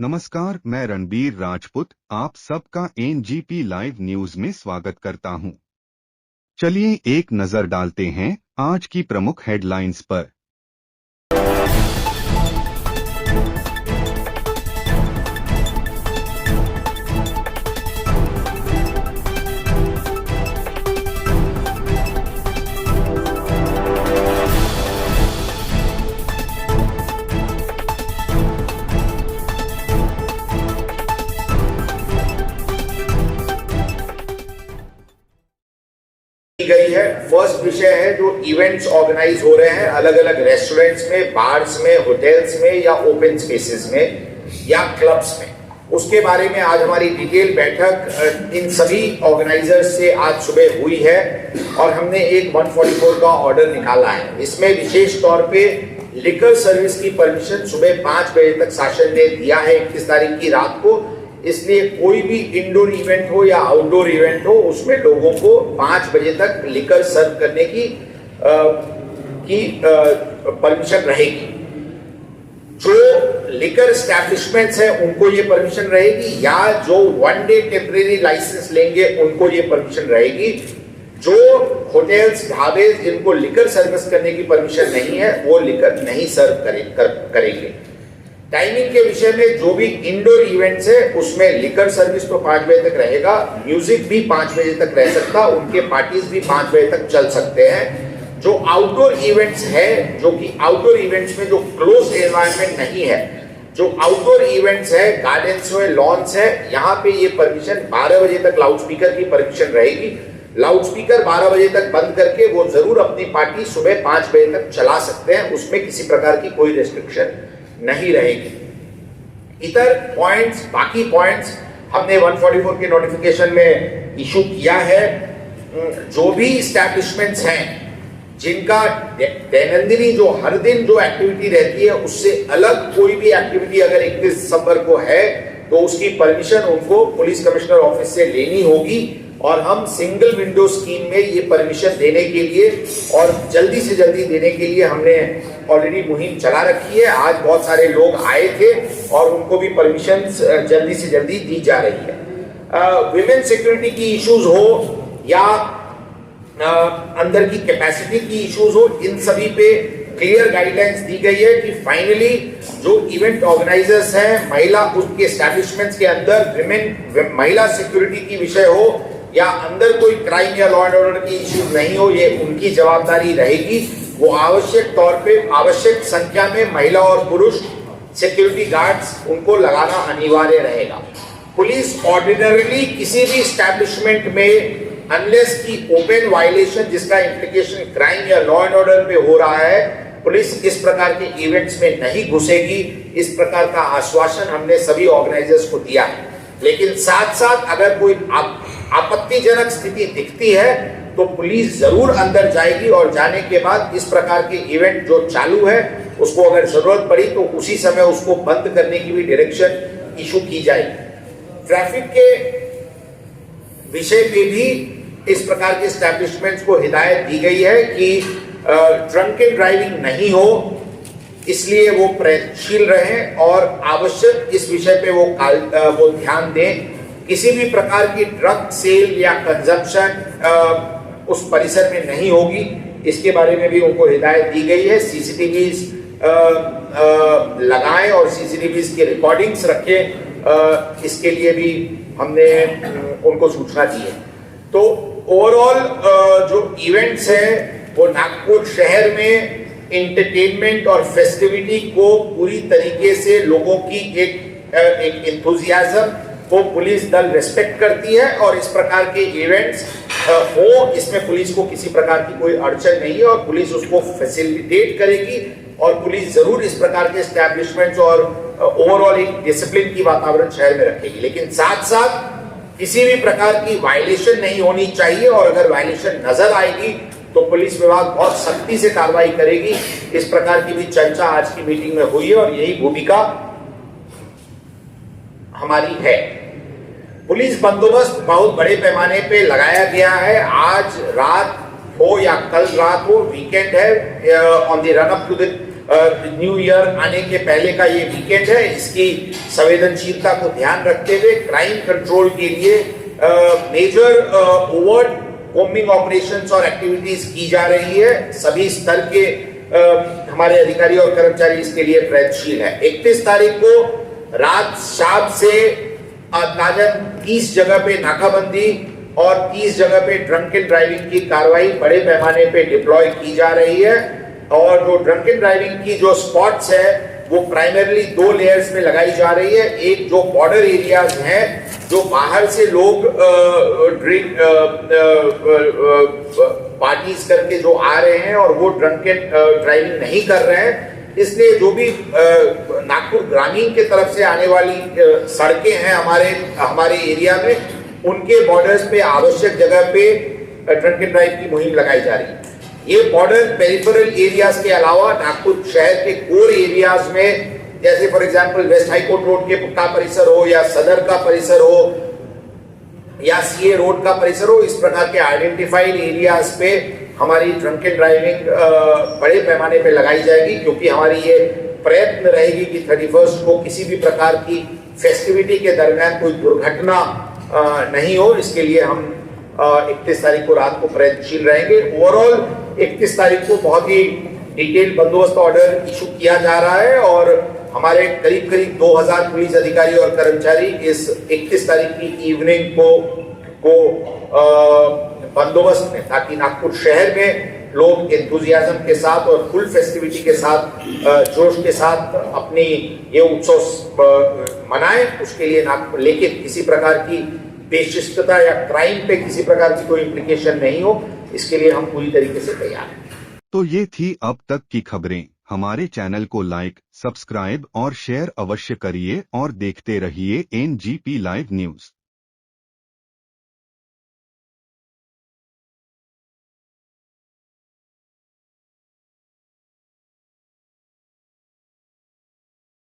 नमस्कार, मैं रणबीर राजपूत आप सबका एनजीपी लाइव न्यूज में स्वागत करता हूं। चलिए एक नजर डालते हैं आज की प्रमुख हेडलाइंस पर। गई है। फर्स्ट विषय है जो इवेंट्स ऑर्गेनाइज हो रहे हैं अलग अलग रेस्टोरेंट्स में, बार्स में, होटल्स में या ओपन स्पेसेस में या क्लब्स में, उसके बारे में आज हमारी डिटेल बैठक इन सभी ऑर्गेनाइजर्स से आज सुबह हुई है और हमने एक 144 का ऑर्डर निकाला है। इसमें विशेष तौर पे लिकर सर्विस की परमिशन सुबह 5 बजे तक शासन ने दिया है 21 तारीख की रात को। इसलिए कोई भी इंडोर इवेंट हो या आउटडोर इवेंट हो उसमें लोगों को 5 बजे तक लिकर सर्व करने की परमिशन रहेगी। जो लिकर एस्टैब्लिशमेंट्स हैं उनको ये परमिशन रहेगी या जो 1 डे टेम्परेरी लाइसेंस लेंगे उनको ये परमिशन रहेगी। जो होटल्स, ढाबे जिनको लिकर सर्विस करने की परमिशन नहीं है वो लिकर नहीं सर्व करेंगे। टाइमिंग के विषय में जो भी इंडोर इवेंट्स है उसमें लिकर सर्विस तो 5 बजे तक रहेगा, म्यूजिक भी 5 बजे तक रह सकता, उनके पार्टीज भी 5 बजे तक चल सकते हैं। जो आउटडोर इवेंट्स है, जो कि आउटडोर इवेंट्स में जो क्लोज एनवायरनमेंट नहीं है, जो आउटडोर इवेंट्स है, गार्डन्स है, लॉन्स है, यहाँ पे ये परमिशन 12 बजे तक लाउड स्पीकर की परमिशन रहेगी। लाउड स्पीकर 12 बजे तक बंद करके वो जरूर अपनी पार्टी सुबह 5 बजे तक चला सकते हैं, उसमें किसी प्रकार की कोई रेस्ट्रिक्शन नहीं रहेगी। इतर पॉइंट्स, बाकी पॉइंट्स हमने 144 के नोटिफिकेशन में इशू किया है। जो भी एस्टैब्लिशमेंट्स हैं जिनका दैनंदिनी जो हर दिन जो एक्टिविटी रहती है उससे अलग कोई भी एक्टिविटी अगर 31 दिसंबर को है तो उसकी परमिशन उनको पुलिस कमिश्नर ऑफिस से लेनी होगी और हम सिंगल विंडो स्कीम में ये परमिशन देने के लिए और जल्दी से जल्दी देने के लिए हमने ऑलरेडी मुहिम चला रखी है। आज बहुत सारे लोग आए थे और उनको भी परमिशन जल्दी से जल्दी दी जा रही है। विमेन सिक्योरिटी की इश्यूज हो या अंदर की कैपेसिटी की इश्यूज हो, इन सभी पे क्लियर गाइडलाइंस दी गई है कि फाइनली जो इवेंट ऑर्गेनाइजर्स हैं, महिला उसके एस्टैब्लिशमेंट्स के अंदर महिला सिक्योरिटी की विषय हो या अंदर कोई क्राइम या लॉ एंड ऑर्डर की इश्यूज नहीं हो, ये उनकी जवाबदारी रहेगी। वो आवश्यक तौर पे आवश्यक संख्या में महिला और पुरुष सिक्योरिटी गार्ड्स उनको लगाना अनिवार्य रहेगा। पुलिस ऑर्डिनरली किसी भी एस्टैब्लिशमेंट में अनलेस की ओपन वायलेशन जिसका इम्प्लीकेशन क्राइम या लॉ एंड ऑर्डर पे हो रहा है, पुलिस इस प्रकार के इवेंट्स में नहीं घुसेगी। इस प्रकार का आश्वासन हमने सभी ऑर्गेनाइजर्स को दिया है। लेकिन साथ साथ अगर कोई आपत्तिजनक स्थिति दिखती है तो पुलिस जरूर अंदर जाएगी और जाने के बाद इस प्रकार के इवेंट जो चालू है उसको अगर जरूरत पड़ी तो उसी समय उसको बंद करने की भी डायरेक्शन इशू की जाएगी। ट्रैफिक के विषय पे भी इस प्रकार के एस्टैब्लिशमेंट्स को हिदायत दी गई है कि ड्रंकन ड्राइविंग नहीं हो, इसलिए वो प्रयत्नशील रहें और आवश्यक इस विषय पे वो ध्यान दें। किसी भी प्रकार की ड्रग सेल या कंजम्पशन उस परिसर में नहीं होगी, इसके बारे में भी उनको हिदायत दी गई है। सीसीटीवीज लगाएं और सीसीटीवीज की रिकॉर्डिंग्स रखें, इसके लिए भी हमने उनको सूचना दी है। तो ओवरऑल जो इवेंट्स हैं वो नागपुर शहर में एंटरटेनमेंट और फेस्टिविटी को पूरी तरीके से लोगों की एक इंथुजियाज्म को पुलिस दल रिस्पेक्ट करती है और इस प्रकार के इवेंट्स हो, इसमें पुलिस को किसी प्रकार की कोई अड़चन नहीं है और पुलिस उसको फैसिलिटेट करेगी और पुलिस जरूर इस प्रकार के एस्टैब्लिशमेंट्स और ओवरऑल एक डिसिप्लिन की वातावरण शहर में रखेगी। लेकिन साथ साथ किसी भी प्रकार की वायलेशन नहीं होनी चाहिए और अगर वायलेशन नजर आएगी तो पुलिस विभाग बहुत सख्ती से कार्रवाई करेगी। इस प्रकार की भी चर्चा आज की मीटिंग में हुई है और यही भूमिका हमारी है। पुलिस बंदोबस्त बहुत बड़े पैमाने पे लगाया गया है। आज रात हो या कल रात हो, वीकेंड है, on the run up to the new year आने के पहले का ये वीकेंड है, इसकी संवेदनशीलता को ध्यान रखते हुए क्राइम कंट्रोल के लिए मेजर ओवर्ट कॉम्बिंग ऑपरेशंस और एक्टिविटीज की जा रही है। सभी स्तर के हमारे अधिकारी और कर्मचारी इसके लिए प्रयत्नशील है। 31 तारीख को रात शाम से अंदाजन 30 जगह पे नाकाबंदी और 30 जगह पे ड्रंकन ड्राइविंग की कार्रवाई बड़े पैमाने पे डिप्लॉय की जा रही है। और जो ड्रंकन ड्राइविंग की जो स्पॉट्स है वो प्राइमरली 2 लेयर्स में लगाई जा रही है। एक जो बॉर्डर एरियाज हैं, जो बाहर से लोग ड्रिंक पार्टीज करके जो आ रहे हैं और वो ड्रंकन ड्राइविंग नहीं कर रहे हैं, इसलिए जो भी नागपुर ग्रामीण के तरफ से आने वाली सड़कें हैं हमारे एरिया में, उनके बॉर्डर्स पे आवश्यक जगह पे ड्रंकन ड्राइव की मुहिम लगाई जा रही है। ये बॉर्डर पेरिफेरल एरियाज के अलावा नागपुर शहर के कोर एरियाज में, जैसे for example west high court road का परिसर हो या सदर का परिसर हो या सीए रोड का परिसर हो, इस प्रकार के आइडेंटिफाइड एरियाज पे हमारी ड्रंकन ड्राइविंग बड़े पैमाने पे लगाई जाएगी, क्योंकि हमारी ये प्रयत्न रहेगी कि 31 को किसी भी प्रकार की फेस्टिविटी के दरमियान कोई दुर्घटना नहीं हो। इसके लिए हम 31 तारीख को रात को प्रयत्नशील रहेंगे। ओवरऑल 31 तारीख को बहुत ही डिटेल बंदोबस्त ऑर्डर इशू किया जा रहा है और हमारे करीब 2000 पुलिस अधिकारी और कर्मचारी इस 31 तारीख की इवनिंग को बंदोबस्त में, ताकि नागपुर शहर में लोग एंथुजियाज्म के साथ और फुल फेस्टिविटी के साथ जोश के साथ अपनी ये उत्सव मनाएं। उसके लिए नागपुर, लेकिन किसी प्रकार की बेशिस्तता या क्राइम पे किसी प्रकार की कोई इम्प्लीकेशन नहीं हो, इसके लिए हम पूरी तरीके से तैयार हैं। तो ये थी अब तक की खबरें। हमारे चैनल को लाइक, सब्सक्राइब और शेयर अवश्य करिए और देखते रहिए एनजीपी लाइव न्यूज।